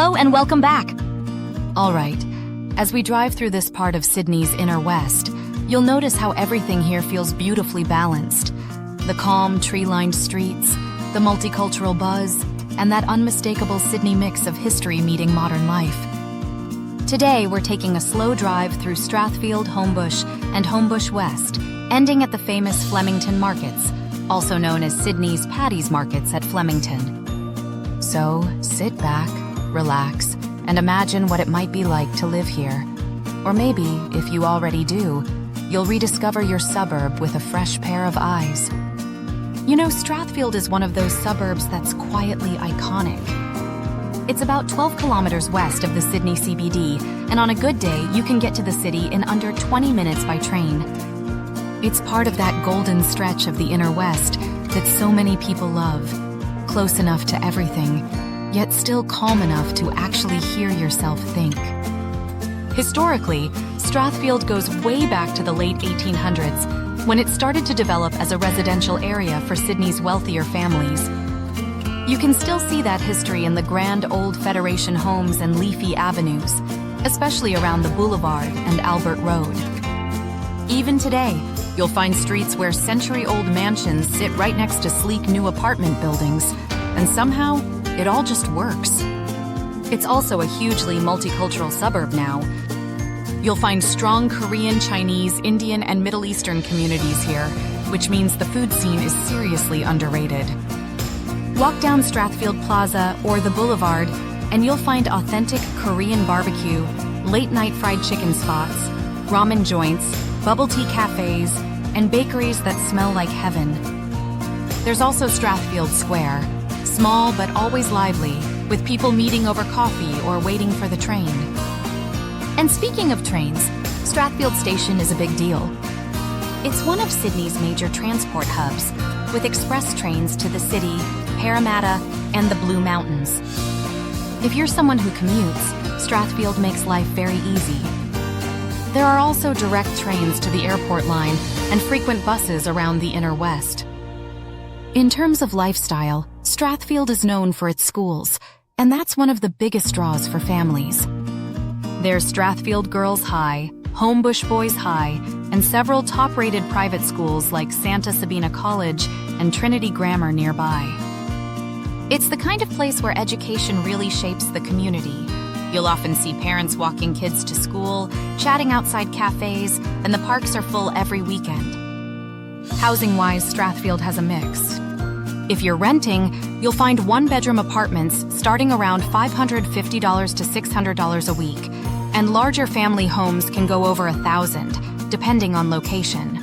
Hello and welcome back. All right, as we drive through this part of Sydney's inner west, you'll notice how everything here feels beautifully balanced. The calm, tree-lined streets, the multicultural buzz, and that unmistakable Sydney mix of history meeting modern life. Today, we're taking a slow drive through Strathfield, Homebush, and Homebush West, ending at the famous Flemington markets, also known as Sydney's Paddy's markets at Flemington. So, sit back, relax, and imagine what it might be like to live here. Or maybe, if you already do, you'll rediscover your suburb with a fresh pair of eyes. You know, Strathfield is one of those suburbs that's quietly iconic. It's about 12 kilometers west of the Sydney CBD, and on a good day, you can get to the city in under 20 minutes by train. It's part of that golden stretch of the inner west that so many people love. Close enough to everything, yet still calm enough to actually hear yourself think. Historically, Strathfield goes way back to the late 1800s, when it started to develop as a residential area for Sydney's wealthier families. You can still see that history in the grand old Federation homes and leafy avenues, especially around the Boulevard and Albert Road. Even today, you'll find streets where century-old mansions sit right next to sleek new apartment buildings, and somehow, it all just works. It's also a hugely multicultural suburb now. You'll find strong Korean, Chinese, Indian, and Middle Eastern communities here, which means the food scene is seriously underrated. Walk down Strathfield Plaza or the Boulevard, and you'll find authentic Korean barbecue, late-night fried chicken spots, ramen joints, bubble tea cafes, and bakeries that smell like heaven. There's also Strathfield Square, small but always lively, with people meeting over coffee or waiting for the train. And speaking of trains, Strathfield Station is a big deal. It's one of Sydney's major transport hubs, with express trains to the city, Parramatta, and the Blue Mountains. If you're someone who commutes, Strathfield makes life very easy. There are also direct trains to the airport line and frequent buses around the inner west. In terms of lifestyle, Strathfield is known for its schools, and that's one of the biggest draws for families. There's Strathfield Girls High, Homebush Boys High, and several top-rated private schools like Santa Sabina College and Trinity Grammar nearby. It's the kind of place where education really shapes the community. You'll often see parents walking kids to school, chatting outside cafes, and the parks are full every weekend. Housing-wise, Strathfield has a mix. If you're renting, you'll find one-bedroom apartments starting around $550 to $600 a week, and larger family homes can go over $1,000, depending on location.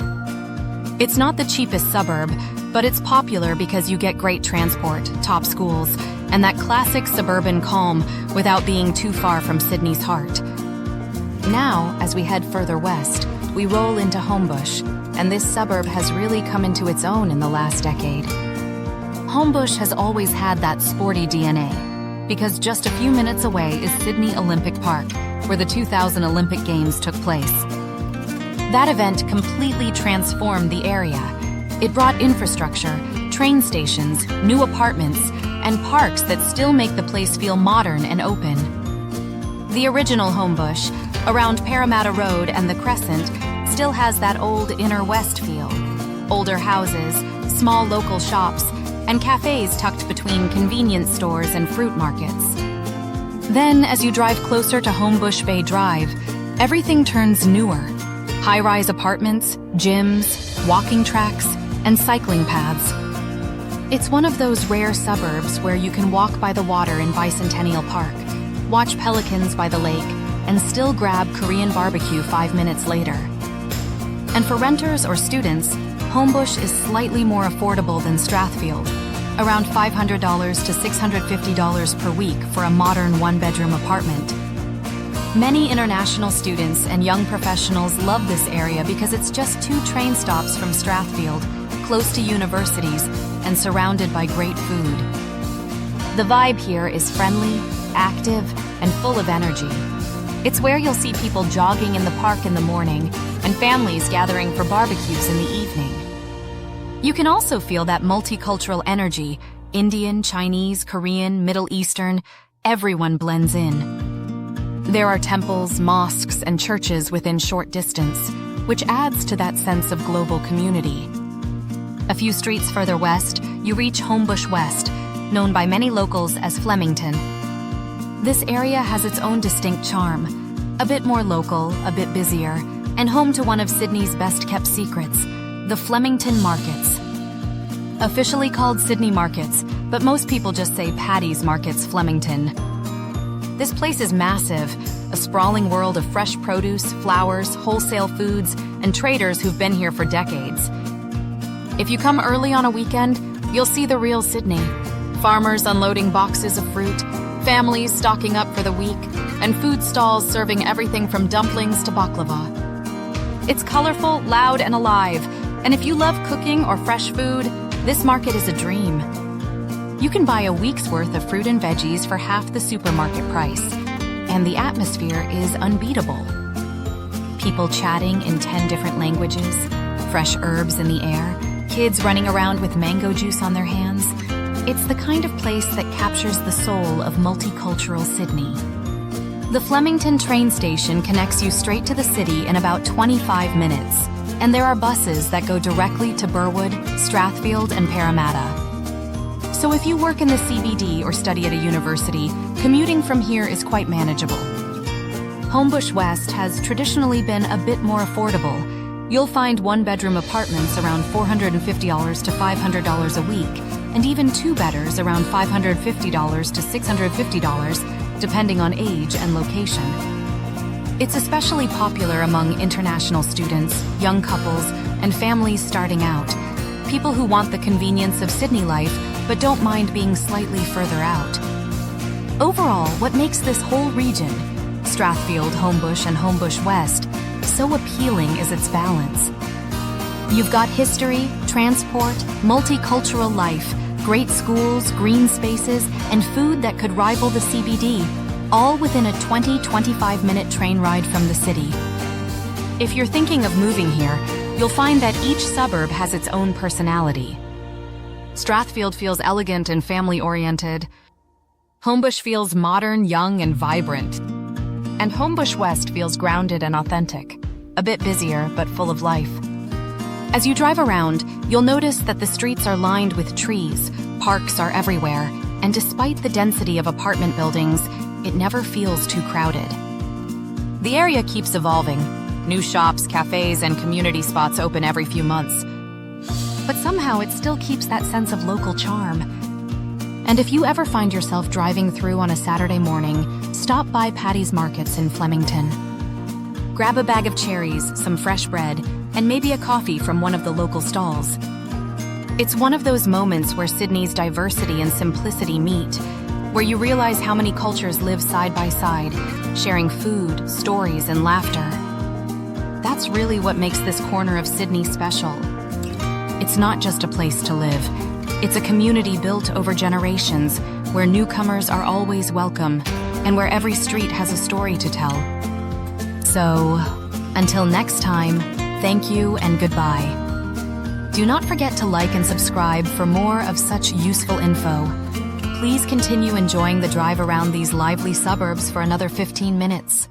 It's not the cheapest suburb, but it's popular because you get great transport, top schools, and that classic suburban calm without being too far from Sydney's heart. Now, as we head further west, we roll into Homebush, and this suburb has really come into its own in the last decade. Homebush has always had that sporty DNA, because just a few minutes away is Sydney Olympic Park, where the 2000 Olympic Games took place. That event completely transformed the area. It brought infrastructure, train stations, new apartments, and parks that still make the place feel modern and open. The original Homebush, around Parramatta Road and the Crescent, still has that old inner west feel. Older houses, small local shops, and cafes tucked between convenience stores and fruit markets. Then, as you drive closer to Homebush Bay Drive, everything turns newer. High-rise apartments, gyms, walking tracks, and cycling paths. It's one of those rare suburbs where you can walk by the water in Bicentennial Park, watch pelicans by the lake, and still grab Korean barbecue 5 minutes later. And for renters or students, Homebush is slightly more affordable than Strathfield, around $500 to $650 per week for a modern one-bedroom apartment. Many international students and young professionals love this area because it's just 2 train stops from Strathfield, close to universities, and surrounded by great food. The vibe here is friendly, active, and full of energy. It's where you'll see people jogging in the park in the morning and families gathering for barbecues in the evening. You can also feel that multicultural energy, Indian, Chinese, Korean, Middle Eastern, everyone blends in. There are temples, mosques, and churches within short distance, which adds to that sense of global community. A few streets further west, you reach Homebush West, known by many locals as Flemington. This area has its own distinct charm, a bit more local, a bit busier, and home to one of Sydney's best-kept secrets, the Flemington Markets. Officially called Sydney Markets, but most people just say Paddy's Markets Flemington. This place is massive, a sprawling world of fresh produce, flowers, wholesale foods, and traders who've been here for decades. If you come early on a weekend, you'll see the real Sydney. Farmers unloading boxes of fruit, families stocking up for the week, and food stalls serving everything from dumplings to baklava. It's colorful, loud, and alive, and if you love cooking or fresh food, this market is a dream. You can buy a week's worth of fruit and veggies for half the supermarket price, and the atmosphere is unbeatable. People chatting in 10 different languages, fresh herbs in the air, kids running around with mango juice on their hands. It's the kind of place that captures the soul of multicultural Sydney. The Flemington train station connects you straight to the city in about 25 minutes, and there are buses that go directly to Burwood, Strathfield, and Parramatta. So if you work in the CBD or study at a university, commuting from here is quite manageable. Homebush West has traditionally been a bit more affordable. You'll find one-bedroom apartments around $450 to $500 a week, and even two-bedders around $550 to $650, depending on age and location. It's especially popular among international students, young couples, and families starting out, people who want the convenience of Sydney life but don't mind being slightly further out. Overall, what makes this whole region, Strathfield, Homebush, and Homebush West, so appealing is its balance. You've got history, transport, multicultural life, great schools, green spaces, and food that could rival the CBD, all within a 20-25 minute train ride from the city. If you're thinking of moving here, you'll find that each suburb has its own personality. Strathfield feels elegant and family-oriented. Homebush feels modern, young, and vibrant. And Homebush West feels grounded and authentic, a bit busier but full of life. As you drive around, you'll notice that the streets are lined with trees, parks are everywhere, and despite the density of apartment buildings, it never feels too crowded. The area keeps evolving. New shops, cafes, and community spots open every few months. But somehow it still keeps that sense of local charm. And if you ever find yourself driving through on a Saturday morning, stop by Paddy's Markets in Flemington. Grab a bag of cherries, some fresh bread, and maybe a coffee from one of the local stalls. It's one of those moments where Sydney's diversity and simplicity meet, where you realize how many cultures live side by side, sharing food, stories, and laughter. That's really what makes this corner of Sydney special. It's not just a place to live. It's a community built over generations, where newcomers are always welcome, and where every street has a story to tell. So, until next time, thank you and goodbye. Do not forget to like and subscribe for more of such useful info. Please continue enjoying the drive around these lively suburbs for another 15 minutes.